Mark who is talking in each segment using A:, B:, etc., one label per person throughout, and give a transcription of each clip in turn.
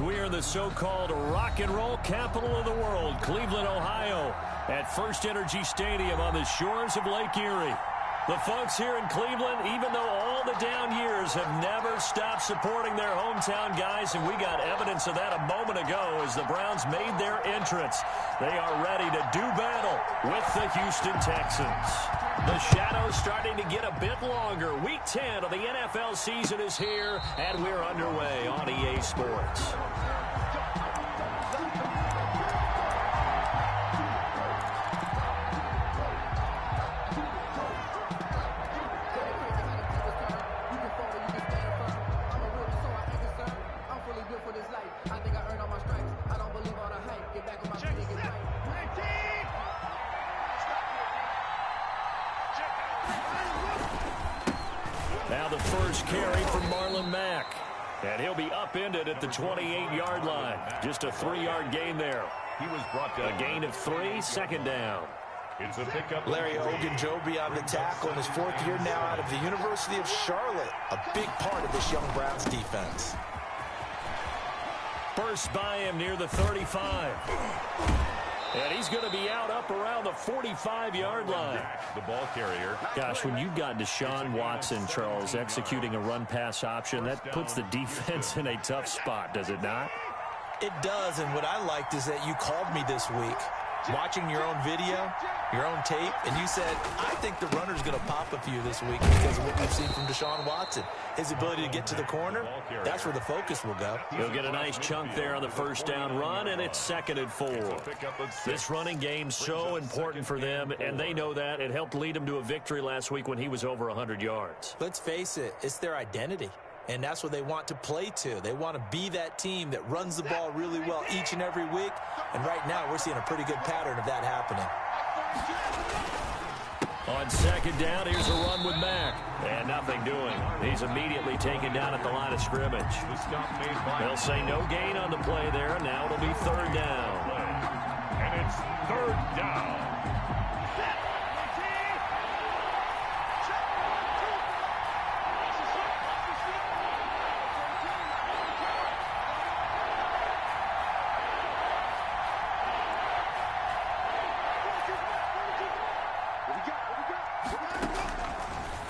A: We're in the so-called rock and roll capital of the world, Cleveland, Ohio, at First Energy Stadium on the shores of Lake Erie. The folks here in Cleveland, even though all the down years, have never stopped supporting their hometown guys, and we got evidence of that a moment ago as the Browns made their entrance. They are ready to do battle with the Houston Texans. The shadow's starting to get a bit longer. Week 10 of the NFL season is here, and we're underway on EA Sports. Now the first carry from Marlon Mack. And he'll be upended at the 28-yard line. Just a 3-yard gain there. He was brought to a gain of 3, second down.
B: It's a pickup.
C: Larry Ogunjobi on the tackle in his 4th year now out of the University of Charlotte. A big part of this young Browns defense.
A: Burst by him near the 35. And he's going to be out up around the 45-yard line.
B: The ball carrier.
A: Gosh, when you've got Deshaun Watson, Charles, executing a run-pass option, that puts the defense in a tough spot, does it not?
C: It does, and what I liked is that you called me this week, watching your own video, your own tape, and you said, I think the runner's going to pop a few this week because of what we've seen from Deshaun Watson. His ability to get to the corner, that's where the focus will go.
A: He'll get a nice chunk there on the first down run, and it's 2nd and 4. This running game's so important for them, and they know that. It helped lead them to a victory last week when he was over 100 yards.
C: Let's face it, it's their identity. And that's what they want to play to. They want to be that team that runs the ball really well each and every week. And right now, we're seeing a pretty good pattern of that happening.
A: On 2nd down, here's a run with Mack. And nothing doing. He's immediately taken down at the line of scrimmage. They'll say no gain on the play there. Now it'll be 3rd down.
B: And it's 3rd down.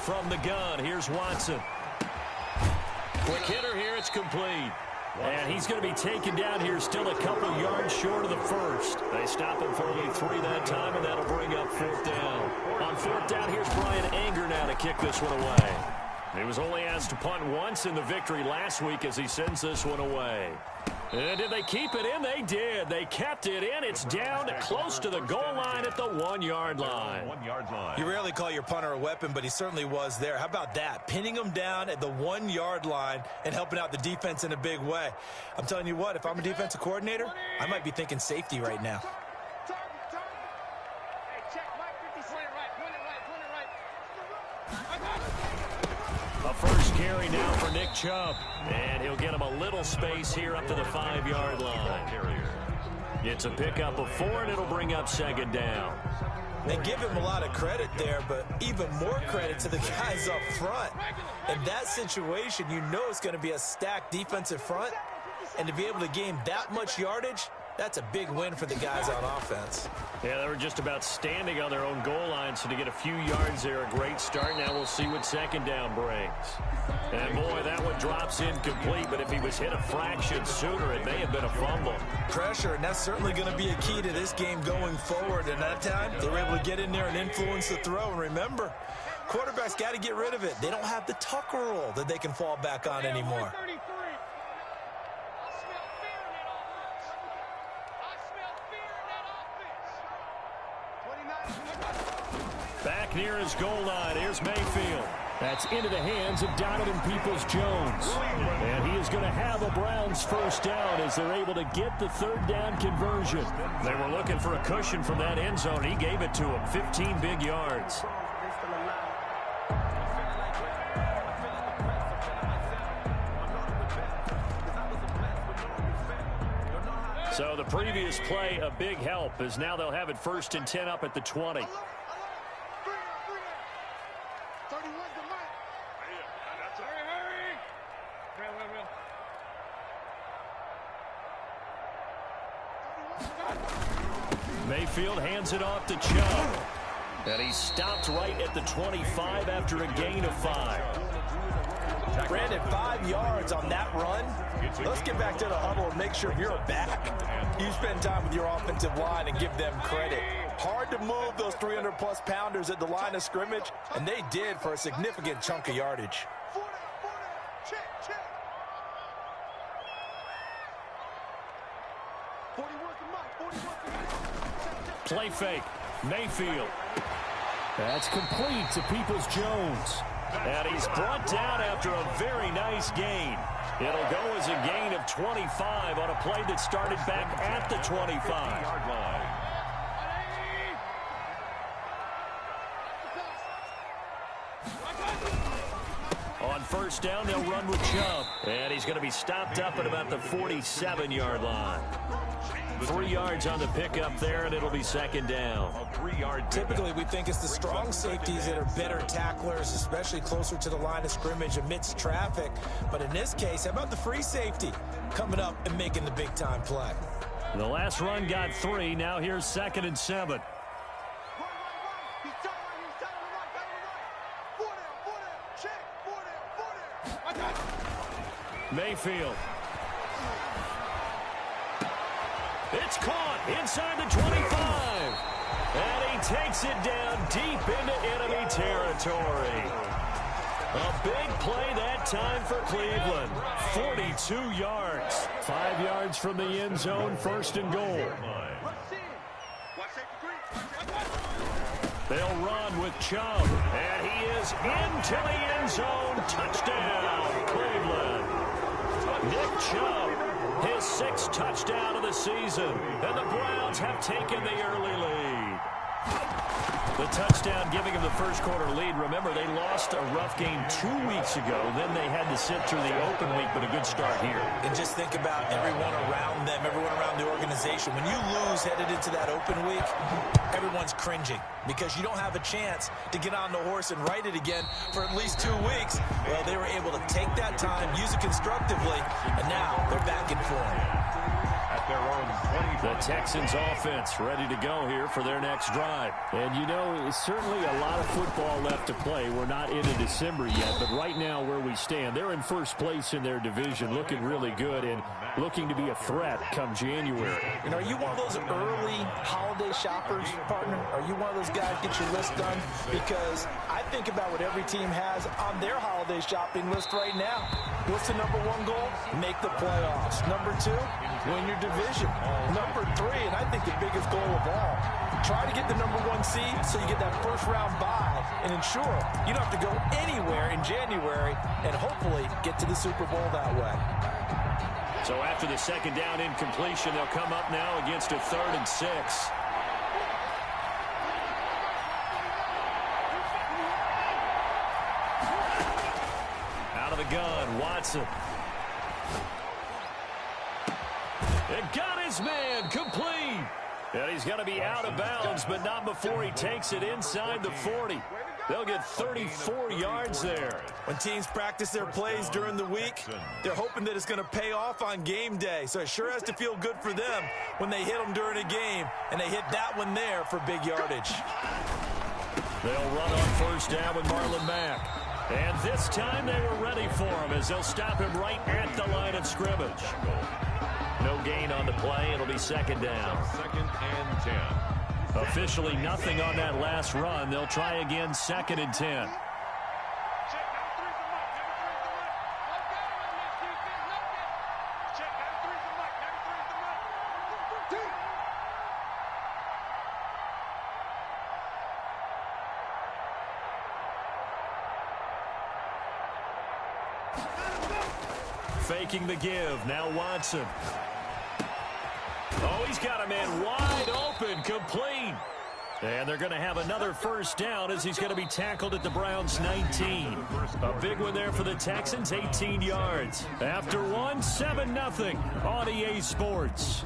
A: From the gun, here's Watson. Quick hitter here, it's complete. And he's going to be taken down here still a couple yards short of the first. They stop him for only 3 that time, and that'll bring up 4th down. On 4th down, here's Brian Anger now to kick this one away. He was only asked to punt once in the victory last week as he sends this one away. And did they keep it in? They did. They kept it in. It's down close to the goal line at the 1-yard line.
B: 1-yard line.
C: You rarely call your punter a weapon, but he certainly was there. How about that? Pinning him down at the 1-yard line and helping out the defense in a big way. I'm telling you what, if I'm a defensive coordinator, I might be thinking safety right now.
A: A first carry now for Nick Chubb. And he'll get him a little space here up to the 5-yard line. It's a pickup of 4, and it'll bring up 2nd down.
C: They give him a lot of credit there, but even more credit to the guys up front. In that situation, you know it's going to be a stacked defensive front. And to be able to gain that much yardage, that's a big win for the guys on offense.
A: Yeah, they were just about standing on their own goal line, so to get a few yards there, a great start. Now we'll see what 2nd down brings. And, boy, that one drops incomplete, but if he was hit a fraction sooner, it may have been a fumble.
C: Pressure, and that's certainly going to be a key to this game going forward. And that time, they were able to get in there and influence the throw. And remember, quarterbacks got to get rid of it. They don't have the Tucker rule that they can fall back on anymore.
A: Back near his goal line, here's Mayfield. That's into the hands of Donovan Peoples-Jones. And he is going to have a Browns first down as they're able to get the 3rd down conversion. They were looking for a cushion from that end zone. He gave it to him, 15 big yards. So the previous play, a big help, as now they'll have it 1st and 10 up at the 20. Mayfield hands it off to Chubb. And he's stopped right at the 25 after a gain of 5.
C: Brandon, 5 yards on that run. Let's get back to the huddle and make sure you're a back. You spend time with your offensive line and give them credit. Hard to move those 300-plus pounders at the line of scrimmage, and they did for a significant chunk of yardage.
A: Play fake. Mayfield. That's complete to Peoples-Jones. And he's brought down after a very nice gain. It'll go as a gain of 25 on a play that started back at the 25. On first down, they'll run with Chubb. And he's going to be stopped up at about the 47-yard line. 3 yards on the pickup there, and it'll be second down.
C: Typically, we think it's the strong safeties that are better tacklers, especially closer to the line of scrimmage amidst traffic. But in this case, how about the free safety coming up and making the big-time play?
A: The last run got 3. Now here's 2nd and 7. Mayfield. It's caught inside the 25. And he takes it down deep into enemy territory. A big play that time for Cleveland. 42 yards. 5 yards from the end zone, 1st and goal. They'll run with Chubb. And he is into the end zone. Touchdown, Cleveland. Nick Chubb, his 6th touchdown of the season. And the Browns have taken the early lead. The touchdown giving him the first quarter lead. Remember, they lost a rough game 2 weeks ago. Then they had to sit through the open week, but a good start here.
C: And just think about everyone around them, everyone around the organization. When you lose headed into that open week, everyone's cringing because you don't have a chance to get on the horse and ride it again for at least 2 weeks. Well, they were able to take that time, use it constructively, and now they're back in form.
B: Their own 25.
A: The Texans offense ready to go here for their next drive. And you know, certainly a lot of football left to play. We're not into December yet, but right now where we stand, they're in first place in their division, looking really good and looking to be a threat come January.
C: And are you one of those early holiday shoppers, partner? Are you one of those guys get your list done? Because I think about what every team has on their holiday shopping list right now. What's the number 1 goal? Make the playoffs. Number 2, win your division. Number 3, and I think the biggest goal of all, try to get the number 1 seed so you get that first round bye and ensure you don't have to go anywhere in January and hopefully get to the Super Bowl that way.
A: So after the second down incompletion, they'll come up now against a 3rd and 6. Out of the gun, Watson. It got his man complete. And he's going to be out of bounds, but not before he takes it inside the 40. They'll get 34 yards there.
C: When teams practice their plays during the week, they're hoping that it's going to pay off on game day. So it sure has to feel good for them when they hit them during a game, and they hit that one there for big yardage.
A: They'll run on first down with Marlon Mack. And this time they were ready for him as they'll stop him right at the line of scrimmage. No gain on the play. It'll be second down.
B: 2nd and 10.
A: Officially nothing on that last run. They'll try again 2nd and 10. Faking the give. Now Watson. Oh, he's got a man wide open, complete. And they're going to have another first down as he's going to be tackled at the Browns' 19. A big one there for the Texans, 18 yards. After one, 7-0 on EA Sports.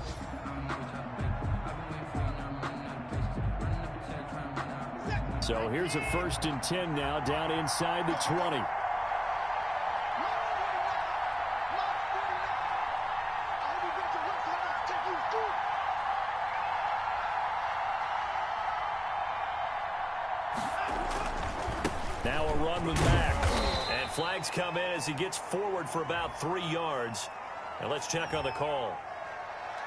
A: So here's a 1st and 10 now down inside the 20. Now a run with Mack. And flags come in as he gets forward for about 3 yards. And let's check on the call.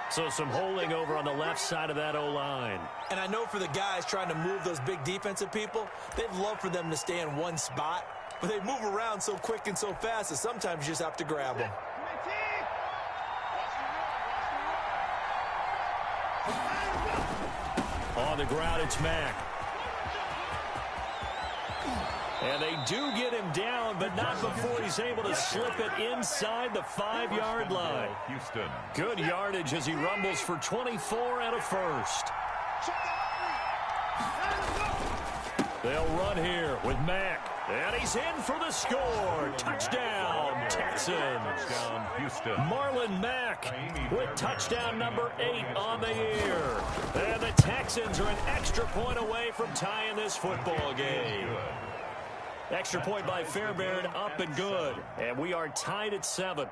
A: So some holding over on the left side of that O-line.
C: And I know for the guys trying to move those big defensive people, they'd love for them to stay in one spot. But they move around so quick and so fast that sometimes you just have to grab them.
A: On the ground, it's Mack. And they do get him down, but not before he's able to slip it inside the 5-yard line.
B: Houston.
A: Good yardage as he rumbles for 24 and a first. They'll run here with Mack. And he's in for the score. Touchdown, Texans.
B: Touchdown, Houston.
A: Marlon Mack with touchdown number 8 on the year. And the Texans are an extra point away from tying this football game. Extra point by Fairbairn, up and good. And we are tied at 7.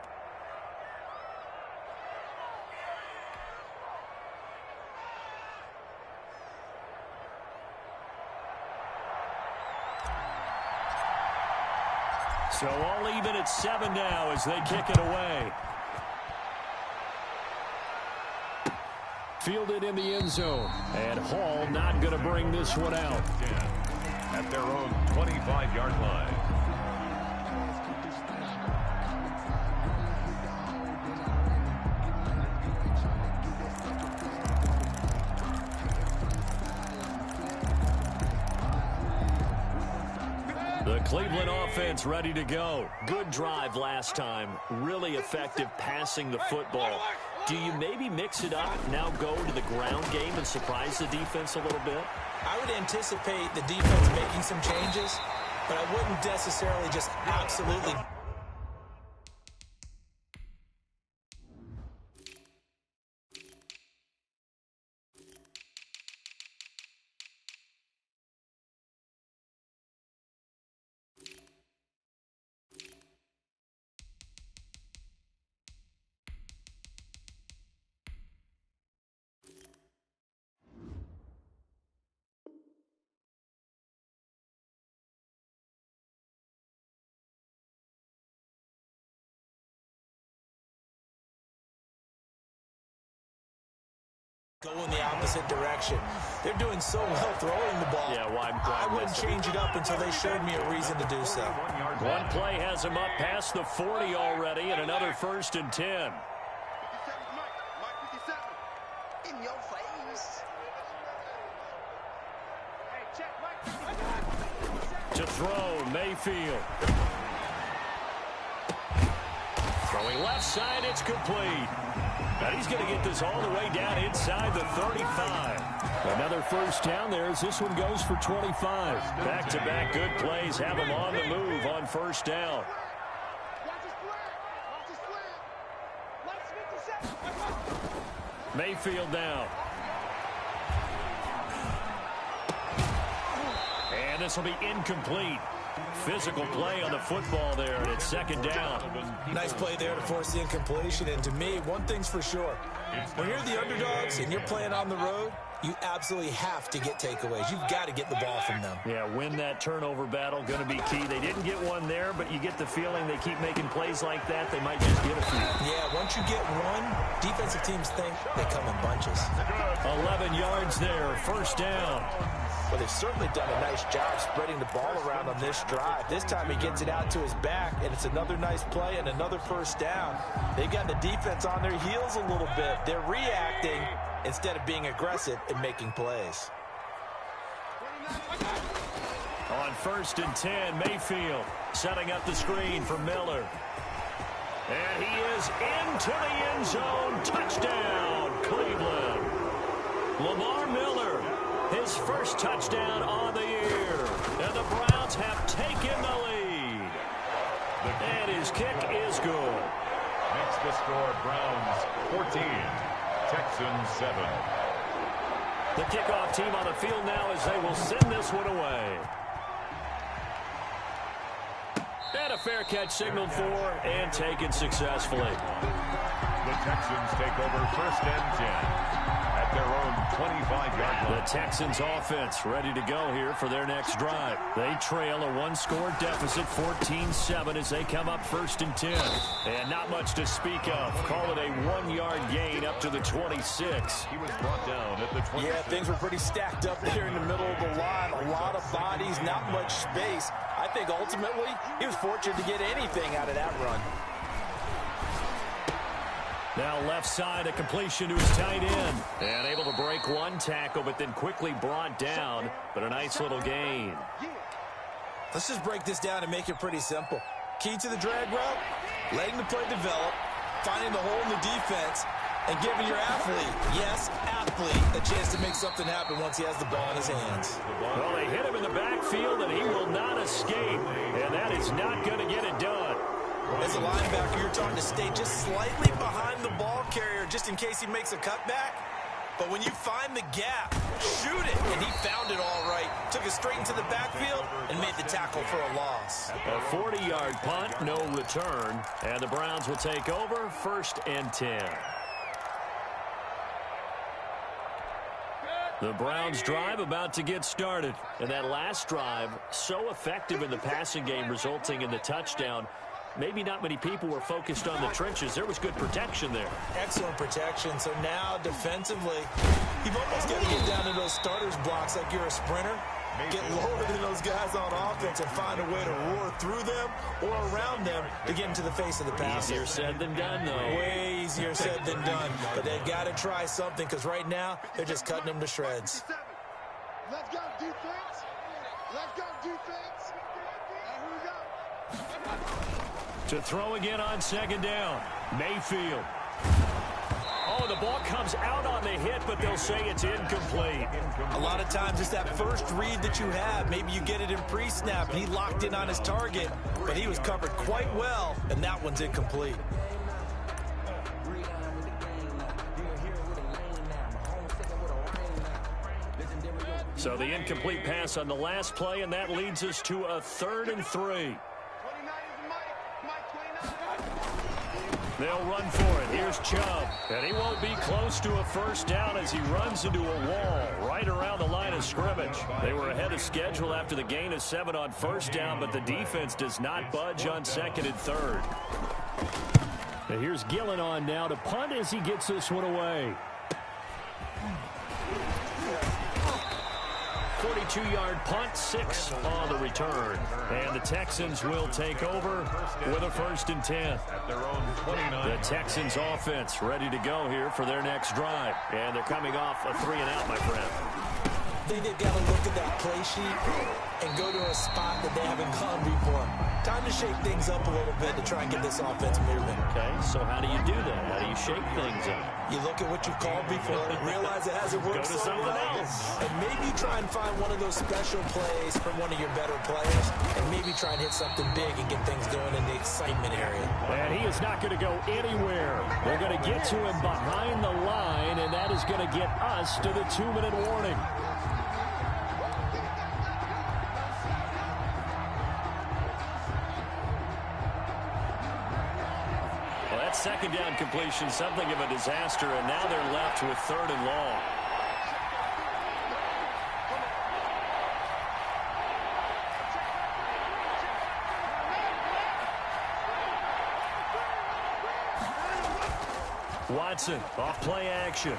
A: So all even at 7 now as they kick it away. Fielded in the end zone. And Hall not going to bring this one out.
B: At their own 25-yard line.
A: The Cleveland offense ready to go. Good drive last time. Really effective passing the football. Do you maybe mix it up, now go to the ground game and surprise the defense a little bit?
C: I would anticipate the defense making some changes, but I wouldn't necessarily just absolutely. Go in the opposite direction. They're doing so well throwing the ball.
A: Yeah, why?
C: I wouldn't change it up until they showed me a reason to do so.
A: One play has him up past the 40 already, and another 1st and 10.
D: In your face.
A: To throw, Mayfield. Throwing left side, it's complete. And he's going to get this all the way down inside the 35. Another first down there as this one goes for 25. Back-to-back good plays have him on the move on first down. Mayfield now. And this will be incomplete. Physical play on the football there, and it's 2nd down.
C: Nice play there to force the incompletion. And to me, one thing's for sure. When you're the underdogs and you're playing on the road, you absolutely have to get takeaways. You've got to get the ball from them.
A: Yeah, win that turnover battle, going to be key. They didn't get one there, but you get the feeling they keep making plays like that, they might just get a few.
C: Yeah, once you get one, defensive teams think they come in bunches.
A: 11 yards there, first down.
C: Well, they've certainly done a nice job spreading the ball around on this drive. This time he gets it out to his back, and it's another nice play and another first down. They've got the defense on their heels a little bit. They're reacting instead of being aggressive and making plays.
A: On 1st and 10, Mayfield setting up the screen for Miller. And he is into the end zone. Touchdown, Cleveland. Lamar Miller, his first touchdown on the year. And the Browns have taken the lead. And his kick is good.
B: Makes the score Browns 14, Texans 7.
A: The kickoff team on the field now as they will send this one away. And a fair catch signaled for and taken successfully.
B: The Texans take over 1st and 10 at at their own 25-yard line.
A: The Texans offense ready to go here for their next drive. They trail a one-score deficit, 14-7, as they come up 1st and 10. And not much to speak of. Call it a 1-yard gain up to the 26.
B: He was brought down at the 26.
C: Yeah, things were pretty stacked up there in the middle of the line. A lot of bodies, not much space. I think ultimately he was fortunate to get anything out of that run.
A: Now left side, a completion to his tight end. And able to break one tackle, but then quickly brought down. But a nice little gain.
C: Let's just break this down and make it pretty simple. Key to the drag route, letting the play develop, finding the hole in the defense, and giving your athlete, yes, athlete, a chance to make something happen once he has the ball in his hands.
A: Well, they hit him in the backfield, and he will not escape. And that is not going to get it done.
C: As a linebacker, you're trying to stay just slightly behind the ball carrier just in case he makes a cutback. But when you find the gap, shoot it. And he found it all right. Took it straight into the backfield and made the tackle for a loss.
A: A 40-yard punt, no return. And the Browns will take over 1st and 10. The Browns drive about to get started. And that last drive, so effective in the passing game, resulting in the touchdown. Maybe not many people were focused on the trenches. There was good protection there.
C: Excellent protection. So now defensively, you've almost got to get down to those starters blocks like you're a sprinter. Get lower than those guys on offense and find a way to roar through them or around them to get into the face of the passer.
A: Easier said than done, though.
C: Way easier said than done. But they've got to try something because right now they're just cutting them to shreds.
E: Let's go defense. Let's go defense. And here we go.
A: To throw again on 2nd down. Mayfield. Oh, the ball comes out on the hit, but they'll say it's incomplete.
C: A lot of times it's that first read that you have. Maybe you get it in pre-snap, and he locked in on his target, but he was covered quite well, and that one's incomplete.
A: So the incomplete pass on the last play, and that leads us to a 3rd and 3. They'll run for it. Here's Chubb. And he won't be close to a 1st down as he runs into a wall right around the line of scrimmage. They were ahead of schedule after the gain of 7 on 1st down, but the defense does not budge on 2nd and 3rd. Now here's Gillen on now to punt as he gets this one away. 42-yard punt, 6 on the return. And the Texans will take over with a 1st and 10.
B: At their own 29.
A: The Texans offense ready to go here for their next drive. And they're coming off a 3-and-out, my friend.
C: I think they've got to look at that play sheet and go to a spot that they haven't gone before. Time to shake things up a little bit to try and get this offense moving.
A: Okay, so how do you do that? How do you shake things up?
C: You look at what you've called before and realize it hasn't worked
A: Go to
C: so
A: something
C: well.
A: else.
C: And maybe try and find one of those special plays from one of your better players and maybe try and hit something big and get things going in the excitement area.
A: And he is not going to go anywhere. They're going to get to him behind the line, and that is going to get us to the 2-minute warning. That 2nd down completion, something of a disaster, and now they're left with 3rd and long. Watson off play action.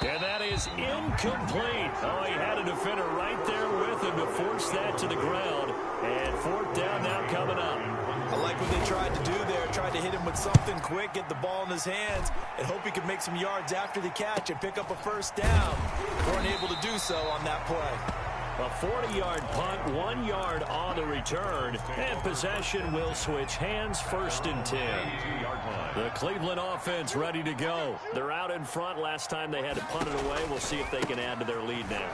A: And that is incomplete. Oh, he had a defender right there with him to force that to the ground. And 4th down now coming up.
C: I like what they tried to do there. Tried to hit him with something quick, get the ball in his hands, and hope he could make some yards after the catch and pick up a 1st down. Weren't able to do so on that play.
A: A 40-yard punt, 1 yard on the return, and possession will switch hands, 1st and 10. The Cleveland offense ready to go. They're out in front. Last time they had to punt it away. We'll see if they can add to their lead now.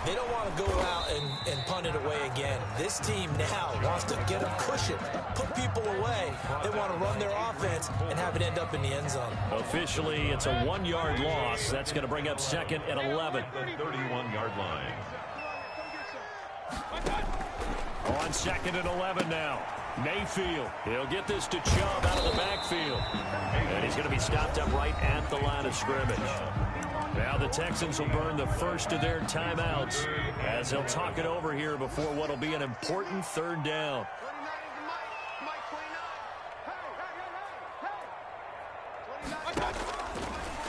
C: They don't want to go out and punt it away again. This team now wants to get a cushion, put people away. They want to run their offense and have it end up in the end zone.
A: Officially, it's a 1 yard loss. That's going to bring up 2nd and 11.
B: The 31-yard line.
A: On 2nd and 11 now. Mayfield, he'll get this to Chubb out of the backfield. And he's going to be stopped up right at the line of scrimmage. Now the Texans will burn the first of their timeouts as they'll talk it over here before what will be an important third down.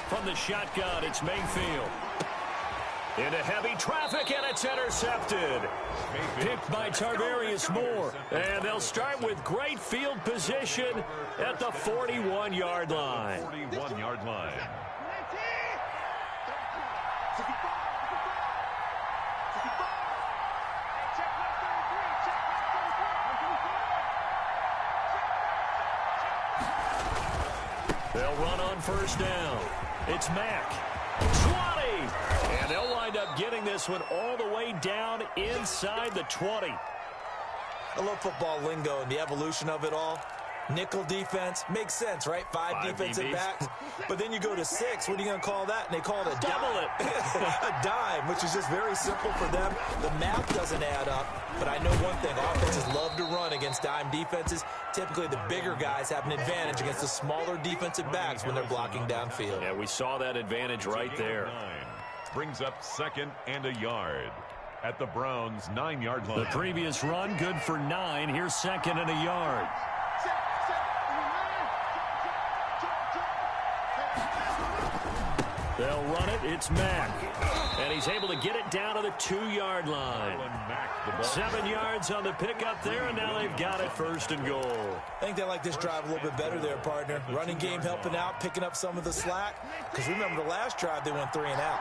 A: From the shotgun, it's Mayfield. Into heavy traffic, and it's intercepted. Picked by Tarvarius Moore. And they'll start with great field position at the 41-yard line.
B: 41-yard line.
A: They'll run on first down. It's Mack. 20! And they'll wind up getting this one all the way down inside the 20.
C: I love football lingo and the evolution of it all. Nickel defense makes sense, right? Five defensive
A: DBs.
C: backs. But then you go to 6. What are you going to call that? And they call it a
A: Double
C: dime.
A: it.
C: A dime, which is just very simple for them. The math doesn't add up. But I know one thing. Offenses love to run against dime defenses. Typically, the bigger guys have an advantage against the smaller defensive backs when they're blocking downfield.
A: Yeah, we saw that advantage right there.
B: Brings up 2nd and a yard at the Browns' 9-yard line.
A: The previous run, good for 9. Here's 2nd and a yard. They'll run it. It's Mack. And he's able to get it down to the 2-yard line. 7 yards on the pickup there, and now they've got it 1st and goal.
C: I think they like this drive a little bit better there, partner. Running game helping out, picking up some of the slack. Because remember, the last drive, they went 3 and out.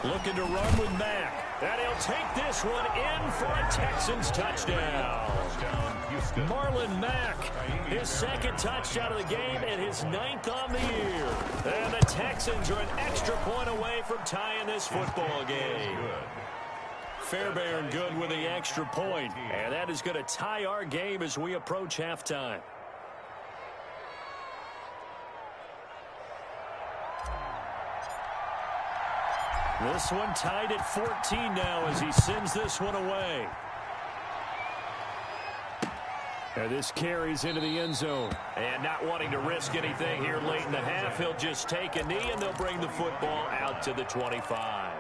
A: Looking to run with Mack. And he'll take this one in for a Texans touchdown. Marlon Mack, his 2nd touchdown of the game and his 9th on the year. And the Texans are an extra point away from tying this football game. Fairbairn good with the extra point. And that is going to tie our game as we approach halftime. This one tied at 14 now as he sends this one away. And this carries into the end zone. And not wanting to risk anything here late in the half, he'll just take a knee and they'll bring the football out to the 25.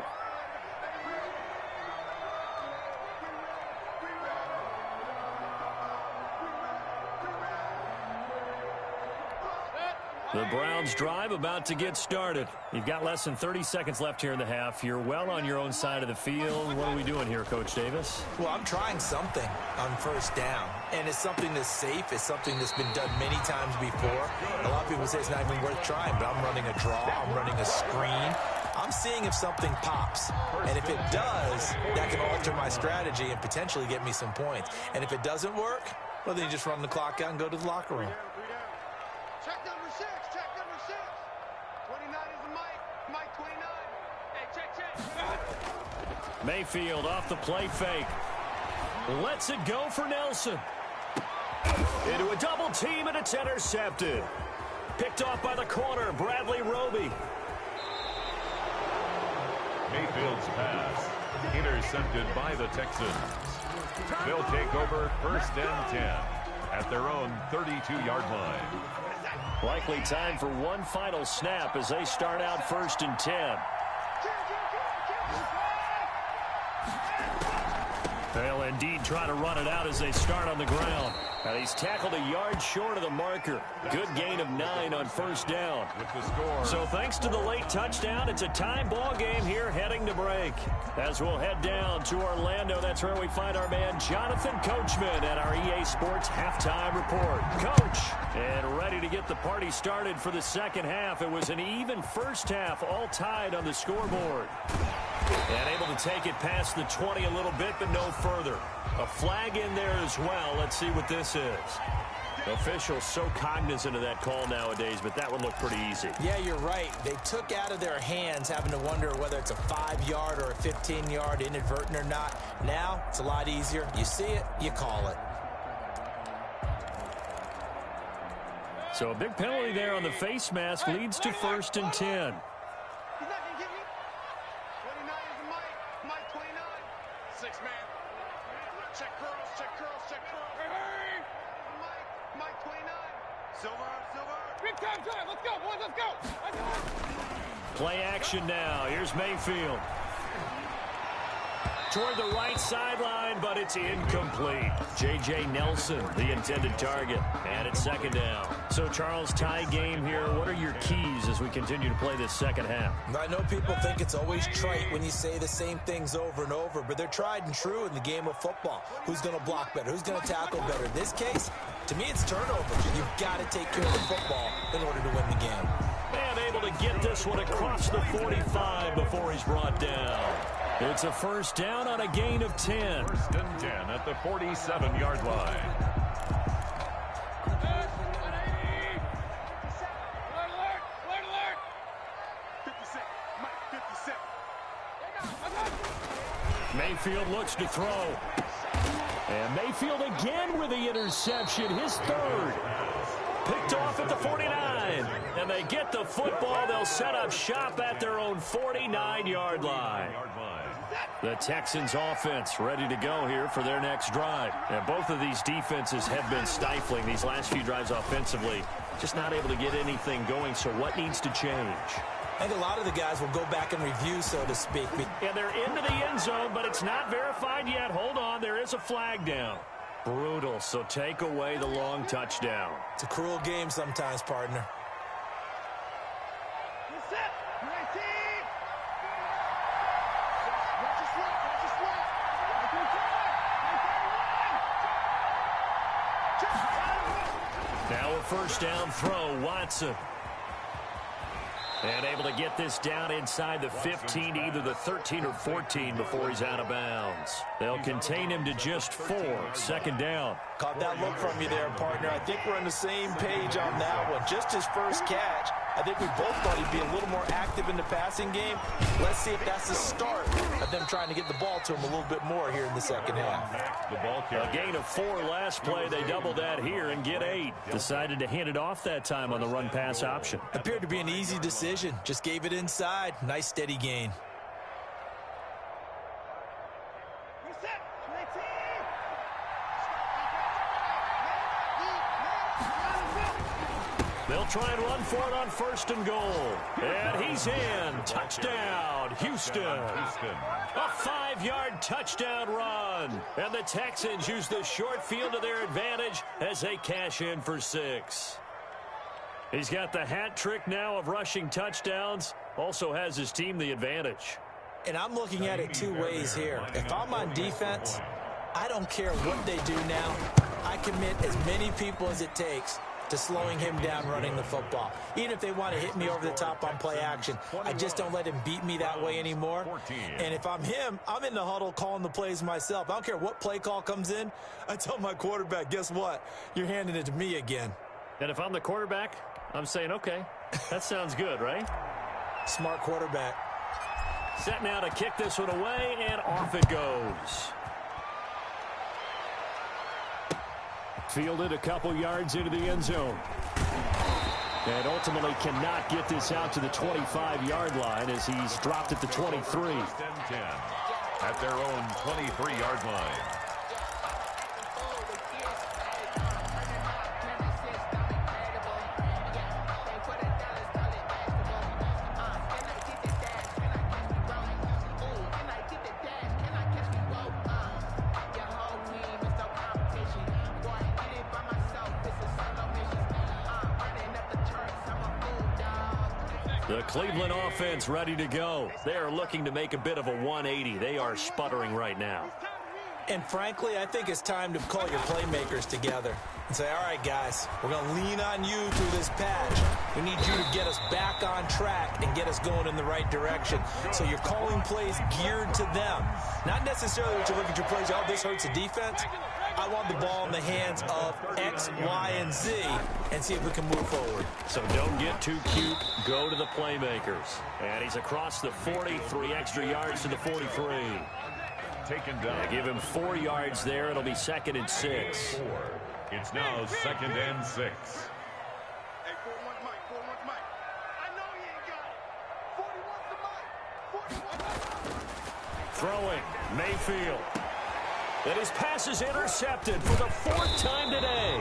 A: The Browns drive about to get started. You've got less than 30 seconds left here in the half. You're well on your own side of the field. What are we doing here, Coach Davis?
C: Well, I'm trying something on first down. And it's something that's safe. It's something that's been done many times before. A lot of people say it's not even worth trying, but I'm running a draw. I'm running a screen. I'm seeing if something pops. And if it does, that can alter my strategy and potentially get me some points. And if it doesn't work, well, then you just run the clock out and go to the locker room.
E: Check number 6. Check number 6. 29 is the Mike. Mike 29. Hey, check.
A: Mayfield off the play fake. Lets it go for Nelson. Into a double team, and it's intercepted. Picked off by the corner, Bradley Roby.
B: Mayfield's pass intercepted by the Texans. They'll take over 1st and 10 at their own 32-yard line.
A: Likely time for one final snap as they start out 1st and 10. They'll indeed try to run it out as they start on the ground. And he's tackled a yard short of the marker. Good gain of 9 on 1st down.
B: With the score.
A: So thanks to the late touchdown, it's a tie ball game here heading to break. As we'll head down to Orlando, that's where we find our man Jonathan Coachman at our EA Sports Halftime Report. Coach, and ready to get the party started for the second half. It was an even first half, all tied on the scoreboard. And able to take it past the 20 a little bit, but no further. A flag in there as well. Let's see what this is. Officials so cognizant of that call nowadays, but that would look pretty easy.
C: Yeah, you're right. They took out of their hands having to wonder whether it's a 5-yard or a 15-yard, inadvertent or not. Now, it's a lot easier. You see it, you call it.
A: So a big penalty there on the face mask leads to 1st and 10.
E: He's not going to get me. 29 is the Mike. Mike 29. 6 man. Check curls, check curls, Mike 29. Silver. Big time. Let's go, boys. Let's go.
A: Play action now. Here's Mayfield. Toward the right sideline, but it's incomplete. J.J. Nelson, the intended target. And it's second down. So, Charles, tie game here. What are your keys as we continue to play this second half?
C: I know people think it's always trite when you say the same things over and over, but they're tried and true in the game of football. Who's going to block better? Who's going to tackle better? In this case, to me, it's turnovers. You've got to take care of the football in order to win the game.
A: And able to get this one across the 45 before he's brought down. It's a first down on a gain of 10.
B: First and 10 at the 47-yard line.
E: Alert! 56. Mike, 56.
A: Mayfield looks to throw. And Mayfield again with the interception, his third. Picked off at the 49. And they get the football. They'll set up shop at their own 49-yard line. The Texans offense ready to go here for their next drive. And both of these defenses have been stifling these last few drives offensively. Just not able to get anything going. So what needs to change?
C: I think a lot of the guys will go back and review, so to speak.
A: And they're into the end zone, but it's not verified yet. Hold on, there is a flag down. Brutal, so take away the long touchdown.
C: It's a cruel game sometimes, partner.
A: Now a first down throw, Watson. And able to get this down inside the 15, either the 13 or 14 before he's out of bounds. They'll contain him to just 4. Second down.
C: Caught that look from you there, partner. I think we're on the same page on that one. Just his first catch. I think we both thought he'd be a little more active in the passing game. Let's see if that's the start of them trying to get the ball to him a little bit more here in the second half.
B: The ball
A: A gain of 4 last play. They double that here and get 8. Decided to hand it off that time on the run-pass option.
C: Appeared to be an easy decision. Just gave it inside. Nice steady gain.
A: They'll try and run for it on first and goal. And he's in. Touchdown, Houston. A 5-yard touchdown run. And the Texans use the short field to their advantage as they cash in for 6. He's got the hat trick now of rushing touchdowns. Also has his team the advantage.
C: And I'm looking at it 2 ways here. If I'm on defense, I don't care what they do now. I commit as many people as it takes to slowing him down running the football. Even if they want to hit me over the top on play action, I just don't let him beat me that way anymore. And if I'm him, I'm in the huddle calling the plays myself. I don't care what play call comes in. I tell my quarterback, guess what? You're handing it to me again.
A: And if I'm the quarterback, I'm saying, okay, that sounds good, right?
C: Smart quarterback.
A: Set now to kick this one away, and off it goes. Fielded a couple yards into the end zone. And ultimately cannot get this out to the 25-yard line as he's dropped at the 23.
B: First and 10 at their own 23-yard line.
A: The Cleveland offense ready to go. They are looking to make a bit of a 180. They are sputtering right now.
C: And frankly, I think it's time to call your playmakers together and say, all right, guys, we're going to lean on you through this patch. We need you to get us back on track and get us going in the right direction. So you're calling plays geared to them. Not necessarily what you look at your plays, oh, this hurts the defense. I want the ball in the hands of X, Y, and Z and see if we can move forward.
A: So don't get too cute. Go to the playmakers. And he's across the 43 extra yards to the 43.
B: Taken down.
A: Give him 4 yards there. It'll be 2nd and 6.
B: It's now 2nd and 6.
E: Hey, 4-1 Mike, 4-1 Mike. I know he ain't got it. 41 to Mike. 41.
A: Throwing, Mayfield. And his pass is intercepted for the 4th time today.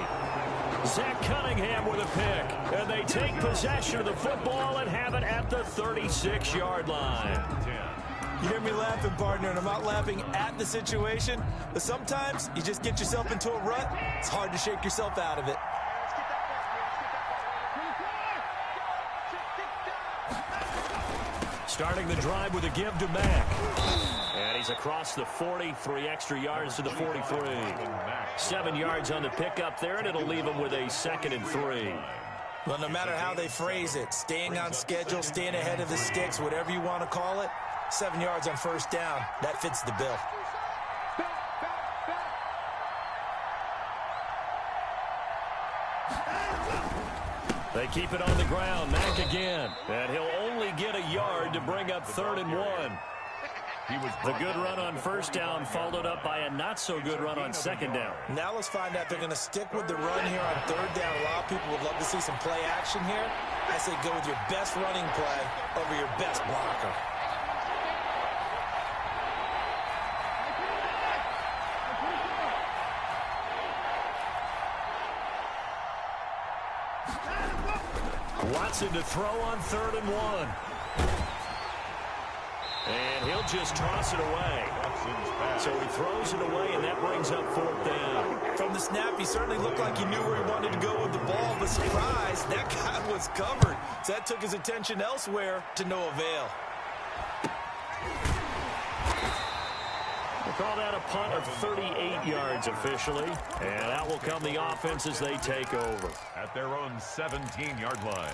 A: Zach Cunningham with a pick. And they take possession of the football and have it at the 36-yard line.
C: You hear me laughing, partner, and I'm not laughing at the situation, but sometimes you just get yourself into a rut. It's hard to shake yourself out of it.
A: Starting the drive with a give to Mack. And he's across the 40, 3 extra yards to the 43. 7 yards on the pickup there, and it'll leave him with a 2nd and 3.
C: Well, no matter how they phrase it, staying on schedule, staying ahead of the sticks, whatever you want to call it, 7 yards on first down, that fits the bill.
A: They keep it on the ground. Mack again. And he'll only get a yard to bring up 3rd and 1. The good run on first down followed up by a not-so-good run on 2nd down.
C: Now let's find out they're going to stick with the run here on 3rd down. A lot of people would love to see some play action here. I say go with your best running play over your best blocker.
A: Watson to throw on 3rd and 1. And he'll just toss it away. So he throws it away, and that brings up 4th down.
C: From the snap, he certainly looked like he knew where he wanted to go with the ball, but surprise, that guy was covered. So that took his attention elsewhere to no avail.
A: We'll call that a punt of 38 yards officially. And out will come the offense as they take over.
B: At their own 17-yard line.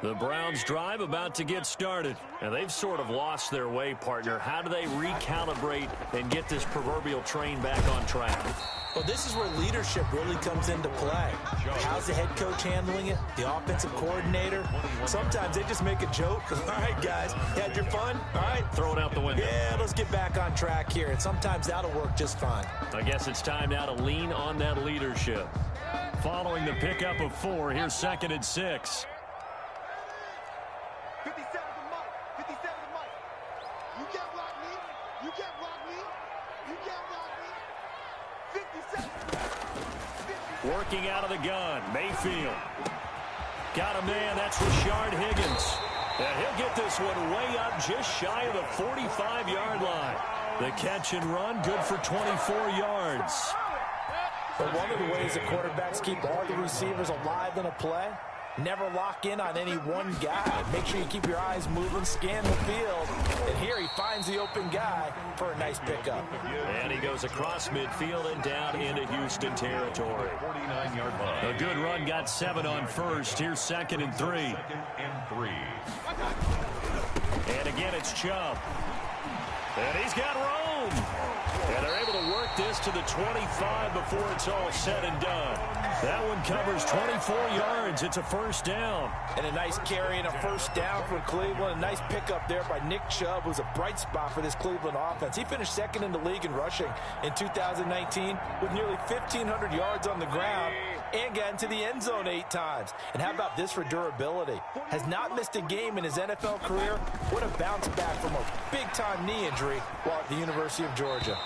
A: The Browns drive about to get started. And they've sort of lost their way, partner. How do they recalibrate and get this proverbial train back on track?
C: Well, this is where leadership really comes into play. How's the head coach handling it? The offensive coordinator? Sometimes they just make a joke. All right, guys, you had your fun? All right.
A: Throw it out the window.
C: Yeah, let's get back on track here. And sometimes that'll work just fine.
A: I guess it's time now to lean on that leadership. Following the pickup of 4, here's 2nd and 6.
E: 57 to Mike. 57 to Mike. You can't block me. You can't block me. You can't block me. 57.
A: Working out of the gun, Mayfield. Got a man, that's Rashard Higgins. And he'll get this one way up just shy of the 45-yard line. The catch and run, good for 24 yards.
C: But one of the ways the quarterbacks keep all the receivers alive in a play, never lock in on any one guy. Make sure you keep your eyes moving, scan the field. And here he finds the open guy for a nice pickup.
A: And he goes across midfield and down into Houston territory.
B: 49-yard line.
A: A good run, got 7 on first. Here's 2nd and 3.
B: 2nd and 3.
A: And again, it's Chubb. And he's got room. And they're able to work this to the 25 before it's all said and done. That one covers 24 yards. It's a first down.
C: And a nice carry and a first down for Cleveland. A nice pickup there by Nick Chubb, who's a bright spot for this Cleveland offense. He finished 2nd in the league in rushing in 2019 with nearly 1,500 yards on the ground and got into the end zone 8 times. And how about this for durability? Has not missed a game in his NFL career. What a bounce back from a big-time knee injury while at the University of Georgia.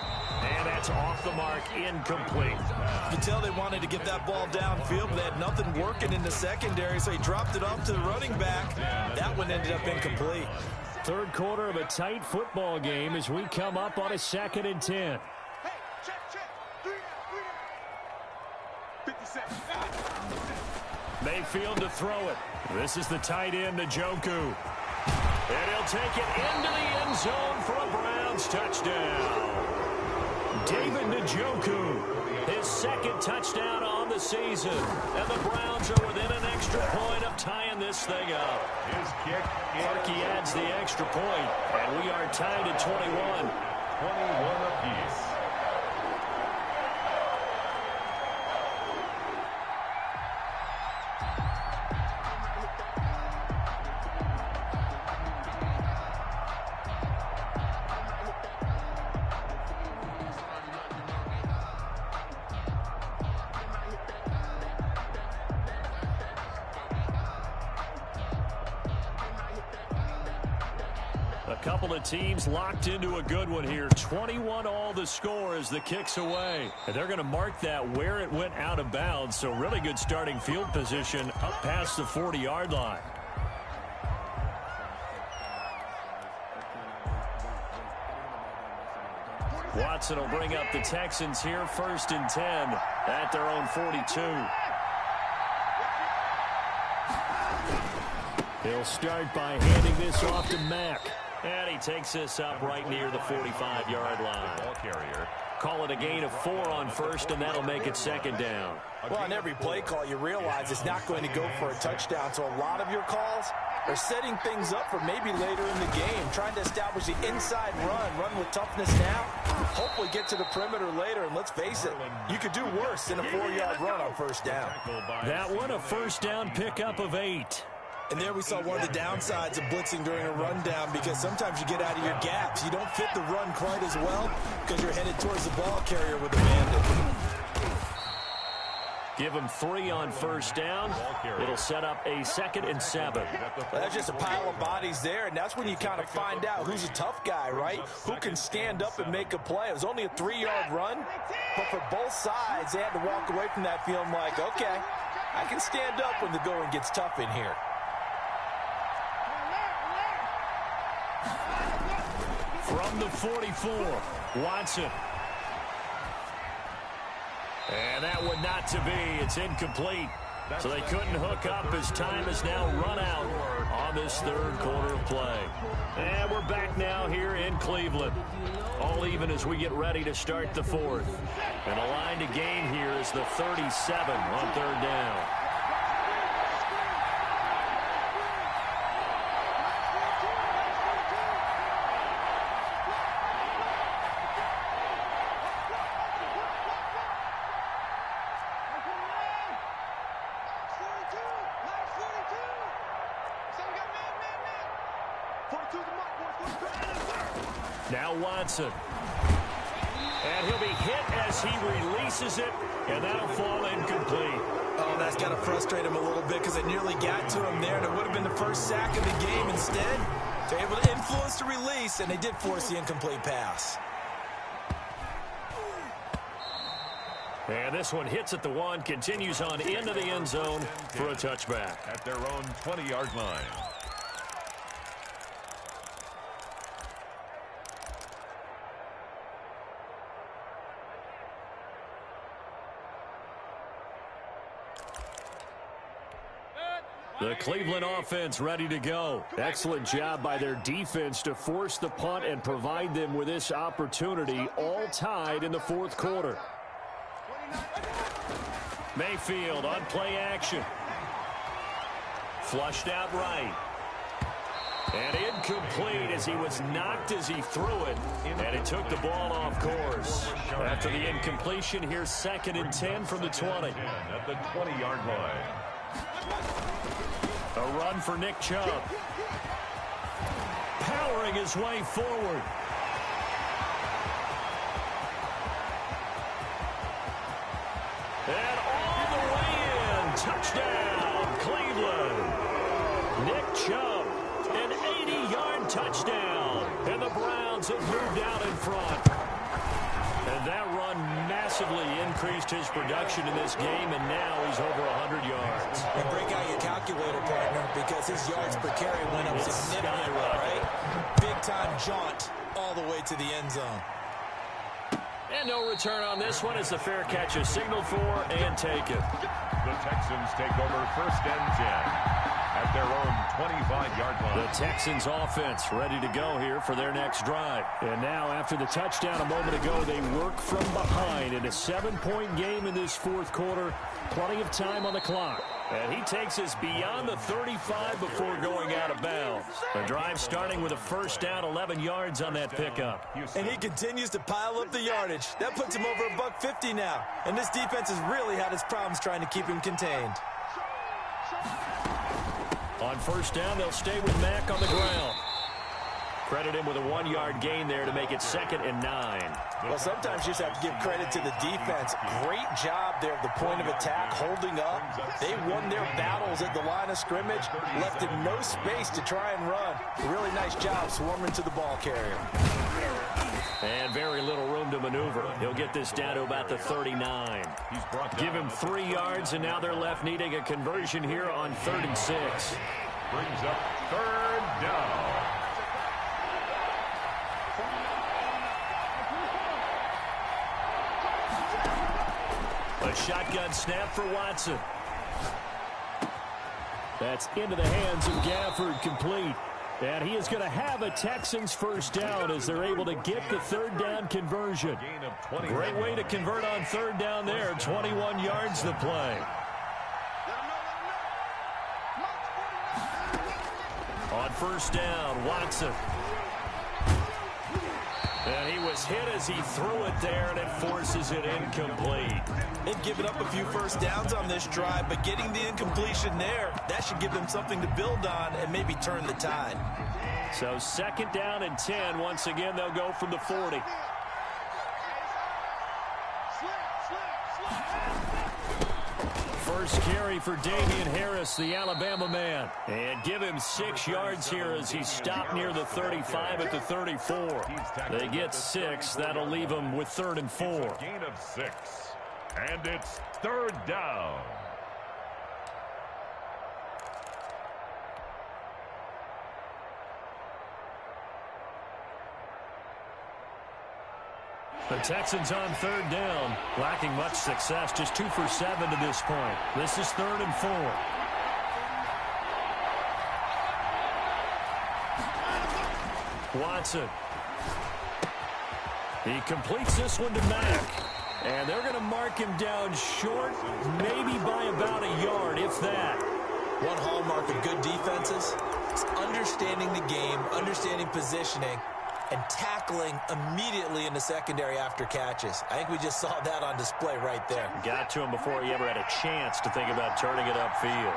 A: And that's off the mark, incomplete.
C: You can tell they wanted to get that ball downfield, but they had nothing working in the secondary, so he dropped it off to the running back. That one ended up incomplete.
A: Third quarter of a tight football game as we come up on a 2nd and 10.
E: Hey, check. 3 down. 57.
A: Mayfield to throw it. This is the tight end, Njoku. And he'll take it into the end zone for a Browns touchdown. David Njoku, his 2nd touchdown on the season. And the Browns are within an extra point of tying this thing up.
B: His kick.
A: Harkey adds the extra point, and we are tied at 21.
B: 21 apiece.
A: A couple of teams locked into a good one here. 21 all the score as the kick's away. And they're going to mark that where it went out of bounds. So really good starting field position up past the 40-yard line. Watson will bring up the Texans here, 1st and 10 at their own 42. He'll start by handing this off to Mack. And he takes this up right near the 45-yard line.
B: Ball carrier.
A: Call it a gain of 4 on 1st, and that'll make it 2nd down.
C: Well, on every play call, you realize it's not going to go for a touchdown. So a lot of your calls are setting things up for maybe later in the game, trying to establish the inside run with toughness now, hopefully get to the perimeter later. And let's face it, you could do worse than a 4-yard run on 1st down.
A: That one, a 1st down pickup of 8.
C: And there we saw one of the downsides of blitzing during a rundown, because sometimes you get out of your gaps. You don't fit the run quite as well because you're headed towards the ball carrier with a bandit.
A: Give him 3 on 1st down. It'll set up a 2nd and 7.
C: Well, that's just a pile of bodies there, and that's when you kind of find out who's a tough guy, right? Who can stand up and make a play. It was only a 3-yard run, but for both sides, they had to walk away from that feeling like, okay, I can stand up when the going gets tough in here.
A: From the 44, Watson. And that one not to be. It's incomplete. So they couldn't hook up as time has now run out on this 3rd quarter of play. And we're back now here in Cleveland. All even as we get ready to start the 4th. And a line to gain here is the 37 on 3rd down. Now Watson. And he'll be hit as he releases it, and that'll fall incomplete.
C: Oh, that's got to frustrate him a little bit because it nearly got to him there, and it would have been the first sack of the game. Instead, they're able to influence the release, and they did force the incomplete pass.
A: And this one hits at the 1, continues on into the end zone for a touchback.
B: At their own 20-yard line.
A: The Cleveland offense ready to go. Excellent job by their defense to force the punt and provide them with this opportunity, all tied in the 4th quarter. Mayfield on play action. Flushed out right. And incomplete as he was knocked as he threw it. And it took the ball off course. After the incompletion, here's 2nd and 10 from the 20.
B: At the 20-yard line.
A: A run for Nick Chubb. Powering his way forward. And all the way in. Touchdown, Cleveland. Nick Chubb, an 80-yard touchdown. And the Browns have moved out in front. And that run massively increased his production in this game, and now he's over 100 yards.
C: And break out your calculator, partner, because his yards per carry went up significantly, right? Big-time jaunt all the way to the end zone.
A: And no return on this one as the fair catch is signaled for and taken.
B: The Texans take over 1st and 10. At their own 25-yard line.
A: The Texans offense ready to go here for their next drive. And now after the touchdown a moment ago, they work from behind in a 7-point game in this 4th quarter. Plenty of time on the clock. And he takes us beyond the 35 before going out of bounds. The drive starting with a 1st down, 11 yards on that pickup.
C: And he continues to pile up the yardage. That puts him over $150 now. And this defense has really had its problems trying to keep him contained.
A: On 1st down, they'll stay with Mack on the ground. Credit him with a 1-yard gain there to make it 2nd and 9.
C: Well, sometimes you just have to give credit to the defense. Great job there at the point of attack, holding up. They won their battles at the line of scrimmage, left him no space to try and run. A really nice job swarming to the ball carrier.
A: And very little room to maneuver. He'll get this down to about the 39. Give him 3 yards, and now they're left needing a conversion here on 3rd and 6.
B: Brings up 3rd down.
A: A shotgun snap for Watson. That's into the hands of Gafford, complete. And he is going to have a Texans first down as they're able to get the 3rd down conversion. Great way to convert on 3rd down there. 21 yards the play. On 1st down, Watson. And he was hit as he threw it there, and it forces it incomplete.
C: They've given up a few first downs on this drive, but getting the incompletion there, that should give them something to build on and maybe turn the tide.
A: So 2nd down and 10. Once again, they'll go from the 40. First carry for Damian Harris, the Alabama man. And give him 6 yards here as he's stopped near the 35 at the 34. They get 6. That'll leave them with 3rd and 4.
B: Gain of 6. And it's 3rd down.
A: The Texans on 3rd down, lacking much success, just 2 for 7 to this point. This is 3rd and 4. Watson. He completes this one to Mack. And they're going to mark him down short, maybe by about a yard, if that.
C: One hallmark of good defenses is understanding the game, understanding positioning, and tackling immediately in the secondary after catches. I think we just saw that on display right there.
A: Got to him before he ever had a chance to think about turning it upfield.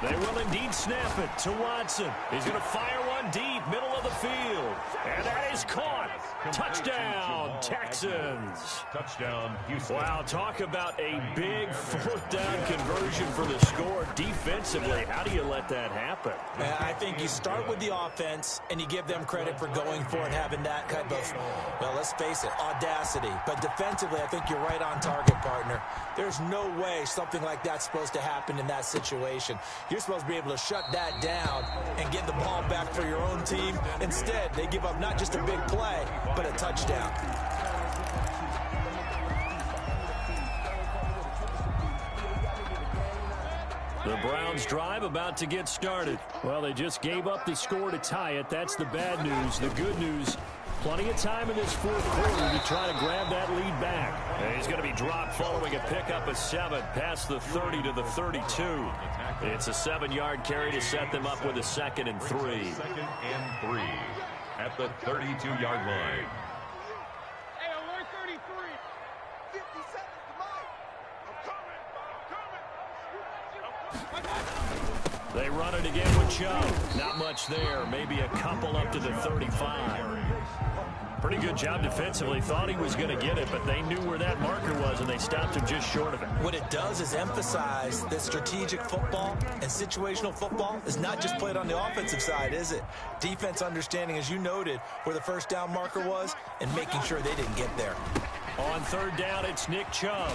A: They will indeed snap it to Watson. He's going to fire one deep, middle of the field. And that is caught. Touchdown, Texans.
B: Touchdown, Houston.
A: Wow, talk about a big 4th down conversion for the score. Defensively, how do you let that happen?
C: I think you start with the offense, and you give them credit for going for it, having that kind of, well, let's face it, audacity. But defensively, I think you're right on target, partner. There's no way something like that's supposed to happen in that situation. You're supposed to be able to shut that down and get the ball back for your own team. Instead, they give up not just a big play, but a touchdown.
A: The Browns drive about to get started. Well, they just gave up the score to tie it. That's the bad news. The good news, plenty of time in this 4th quarter to try to grab that lead back. And he's going to be dropped following a pickup of 7 past the 30 to the 32. It's a 7-yard carry to set them up with a 2nd and 3.
B: 2nd and 3 at the 32-yard line.
E: Hey, alert 33. 50 seconds to mine. I'm coming.
A: They run it again with Chubb. Not much there. Maybe a couple up to the 35. Pretty good job defensively. Thought he was going to get it, but they knew where that marker was, and they stopped him just short of it.
C: What it does is emphasize that strategic football and situational football is not just played on the offensive side, is it? Defense understanding, as you noted, where the 1st down marker was and making sure they didn't get there.
A: On 3rd down, it's Nick Chubb.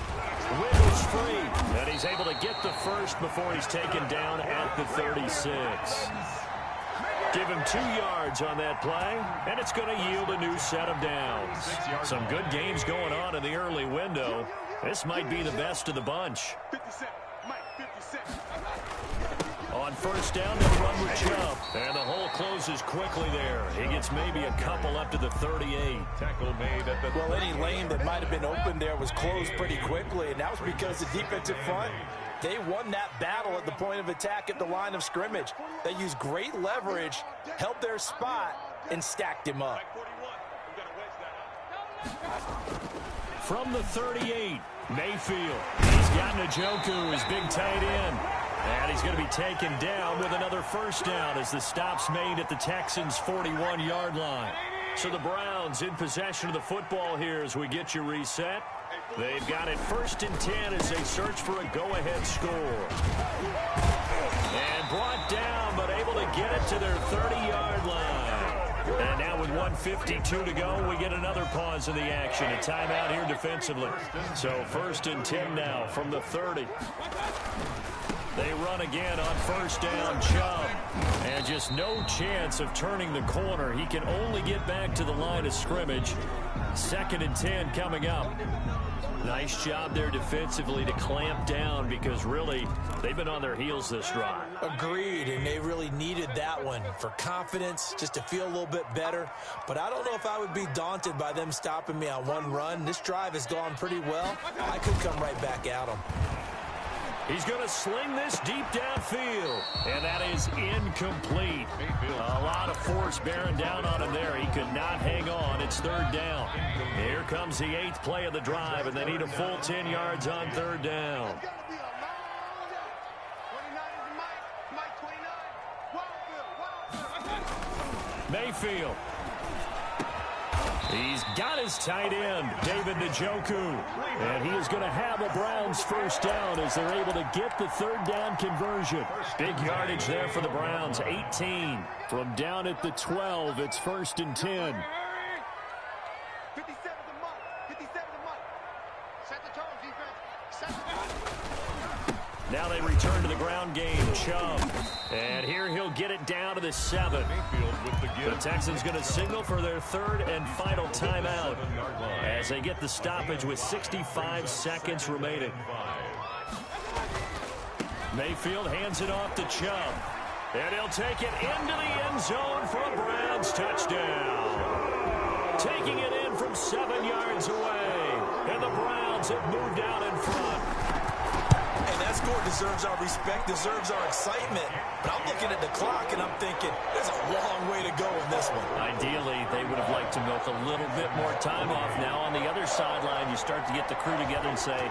A: Wiggles free, and he's able to get the first before he's taken down at the 36. Give him 2 yards on that play, and it's going to yield a new set of downs. Some good games going on in the early window. This might be the best of the bunch.
E: 57. Mike, 57.
A: On 1st down, they'll run with Chubb, and the hole closes quickly there. He gets maybe a couple up to the 38.
B: Tackle made at the
C: Well, any lane that might have been open there was closed pretty quickly, and that was because the defensive front, they won that battle at the point of attack at the line of scrimmage. They used great leverage, held their spot, and stacked him up.
A: From the 38, Mayfield. He's got Njoku, his big tight end. And he's going to be taken down with another first down as the stop's made at the Texans' 41-yard line. So the Browns in possession of the football here as we get you reset. They've got it 1st and 10 as they search for a go-ahead score. And brought down, but able to get it to their 30-yard line. And now with 1:52 to go, we get another pause in the action. A timeout here defensively. So 1st and 10 now from the 30. They run again on first down, Chubb. And just no chance of turning the corner. He can only get back to the line of scrimmage. 2nd and 10 coming up. Nice job there defensively to clamp down because really they've been on their heels this drive.
C: Agreed, and they really needed that one for confidence, just to feel a little bit better. But I don't know if I would be daunted by them stopping me on one run. This drive has gone pretty well. I could come right back at them.
A: He's going to sling this deep downfield, and that is incomplete. A lot of force bearing down on him there. He could not hang on. It's 3rd down. Here comes the 8th play of the drive, and they need a full 10 yards on 3rd down. Mayfield. He's got his tight end, David Njoku. And he is going to have a Browns first down as they're able to get the 3rd down conversion. Big yardage there for the Browns, 18. From down at the 12, it's 1st and 10.
E: 57 to Mike. 57 to Mike. Set the tone, defense. Set the tone.
A: Now they return to the ground game, Chubb. And here he'll get it down to the 7. The Texans going to signal for their 3rd and final timeout as they get the stoppage with 65 seconds remaining. Mayfield hands it off to Chubb. And he'll take it into the end zone for a Browns touchdown. Taking it in from 7 yards away. And the Browns have moved out in front.
C: That score deserves our respect, deserves our excitement. But I'm looking at the clock, and I'm thinking, there's a long way to go in this one.
A: Ideally, they would have liked to milk a little bit more time off. Now, on the other sideline, you start to get the crew together and say,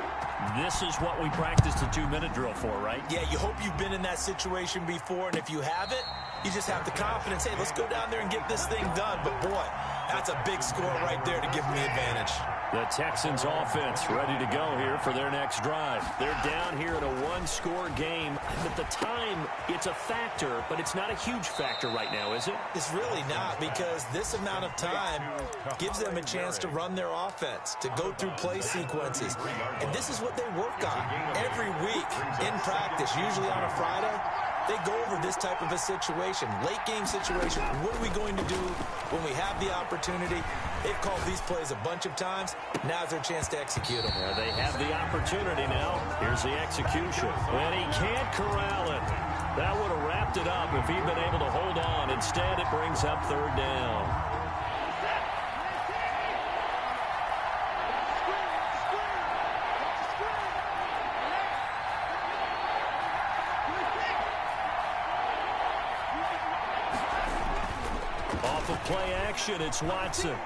A: this is what we practiced a 2-minute drill for, right?
C: Yeah, you hope you've been in that situation before, and if you haven't, you just have the confidence, hey, let's go down there and get this thing done. But, boy, that's a big score right there to give them the advantage.
A: The Texans offense ready to go here for their next drive. They're down here in a 1-score game. At the time, it's a factor, but it's not a huge factor right now, is it?
C: It's really not, because this amount of time gives them a chance to run their offense, to go through play sequences. And this is what they work on every week in practice, usually on a Friday. They go over this type of a situation, late game situation. What are we going to do when we have the opportunity? They've called these plays a bunch of times. Now's their chance to execute them.
A: Yeah, they have the opportunity now. Here's the execution. And he can't corral it. That would have wrapped it up if he'd been able to hold on. Instead, it brings up 3rd down. Off of play action, it's Watson.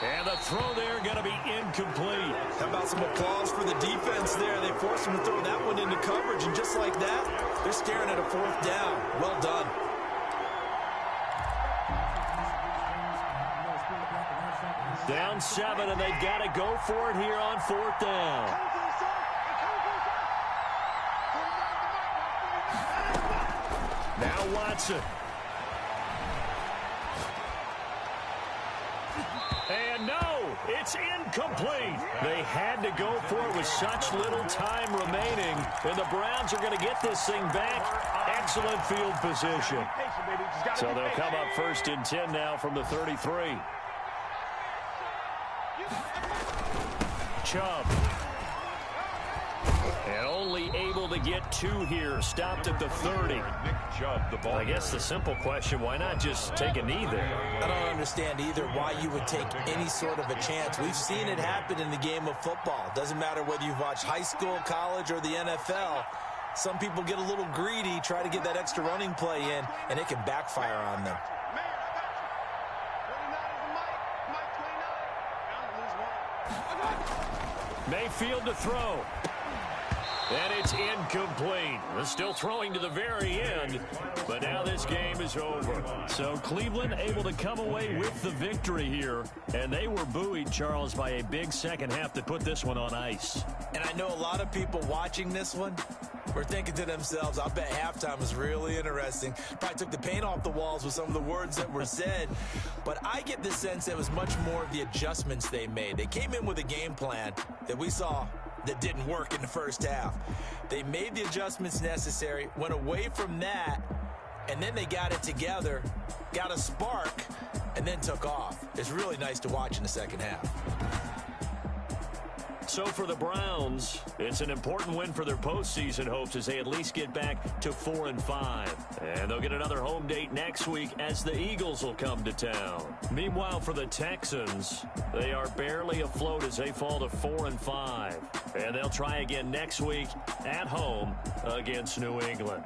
A: And the throw there going to be incomplete.
C: How about some applause for the defense there? They forced him to throw that one into coverage, and just like that, they're staring at a 4th down. Well done.
A: Down 7, and they've got to go for it here on 4th down. Now Watson. And no, it's incomplete. They had to go for it with such little time remaining. And the Browns are going to get this thing back. Excellent field position. So they'll come up 1st and 10 now from the 33. Chubb. And only able to get 2 here. Stopped at the 30. I guess the simple question, why not just take a knee there?
C: I don't understand either why you would take any sort of a chance. We've seen it happen in the game of football. Doesn't matter whether you've watched high school, college, or the NFL. Some people get a little greedy, try to get that extra running play in, and it can backfire on them.
A: Mayfield to throw. And it's incomplete. They're still throwing to the very end, but now this game is over. So Cleveland able to come away with the victory here, and they were buoyed, Charles, by a big second half that put this one on ice.
C: And I know a lot of people watching this one were thinking to themselves, I bet halftime was really interesting. Probably took the paint off the walls with some of the words that were said. But I get the sense it was much more of the adjustments they made. They came in with a game plan that we saw that didn't work in the first half. They made the adjustments necessary, went away from that, and then they got it together, got a spark, and then took off. It's really nice to watch in the second half.
A: So for the Browns, it's an important win for their postseason hopes as they at least get back to 4-5. And they'll get another home date next week as the Eagles will come to town. Meanwhile, for the Texans, they are barely afloat as they fall to 4-5. And they'll try again next week at home against New England.